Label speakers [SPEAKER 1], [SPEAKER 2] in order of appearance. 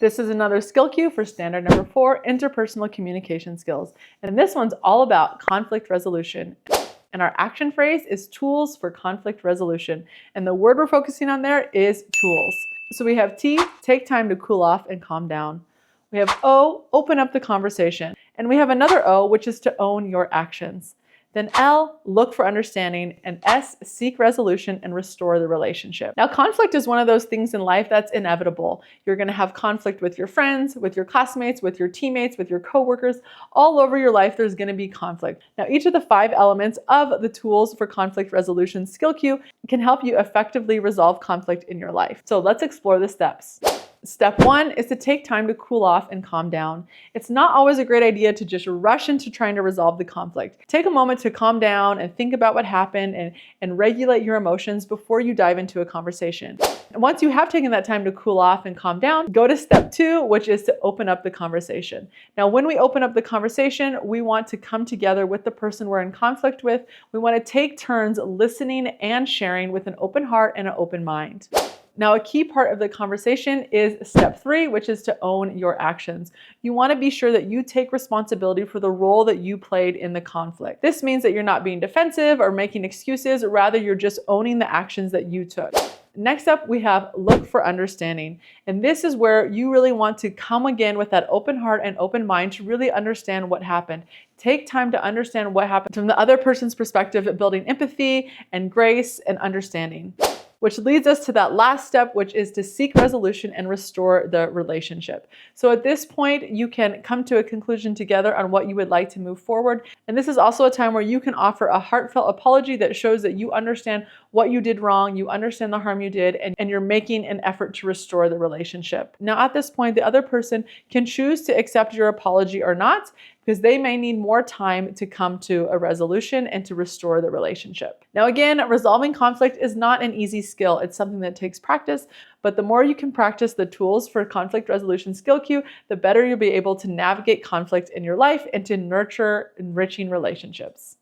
[SPEAKER 1] This is another skill cue for standard number 4, interpersonal communication skills. And this one's all about conflict resolution. And our action phrase is tools for conflict resolution. And the word we're focusing on there is tools. So we have T, take time to cool off and calm down. We have O, open up the conversation. And we have another O, which is to own your actions. Then L, look for understanding, and S, seek resolution and restore the relationship. Now, conflict is one of those things in life that's inevitable. You're gonna have conflict with your friends, with your classmates, with your teammates, with your coworkers. All over your life, there's gonna be conflict. Now, each of the 5 elements of the tools for conflict resolution skill cue can help you effectively resolve conflict in your life. So let's explore the steps. Step 1 is to take time to cool off and calm down. It's not always a great idea to just rush into trying to resolve the conflict. Take a moment to calm down and think about what happened and regulate your emotions before you dive into a conversation. And once you have taken that time to cool off and calm down, go to step 2, which is to open up the conversation. Now, when we open up the conversation, we want to come together with the person we're in conflict with. We want to take turns listening and sharing with an open heart and an open mind. Now, a key part of the conversation is step 3, which is to own your actions. You want to be sure that you take responsibility for the role that you played in the conflict. This means that you're not being defensive or making excuses, rather you're just owning the actions that you took. Next up, we have look for understanding. And this is where you really want to come again with that open heart and open mind to really understand what happened. Take time to understand what happened from the other person's perspective, building empathy and grace and understanding. Which leads us to that last step, which is to seek resolution and restore the relationship. So at this point, you can come to a conclusion together on what you would like to move forward. And this is also a time where you can offer a heartfelt apology that shows that you understand what you did wrong, you understand the harm you did, and you're making an effort to restore the relationship. Now at this point, the other person can choose to accept your apology or not, because they may need more time to come to a resolution and to restore the relationship. Now again, resolving conflict is not an easy skill. It's something that takes practice, but the more you can practice the tools for conflict resolution skill cue, the better you'll be able to navigate conflict in your life and to nurture enriching relationships.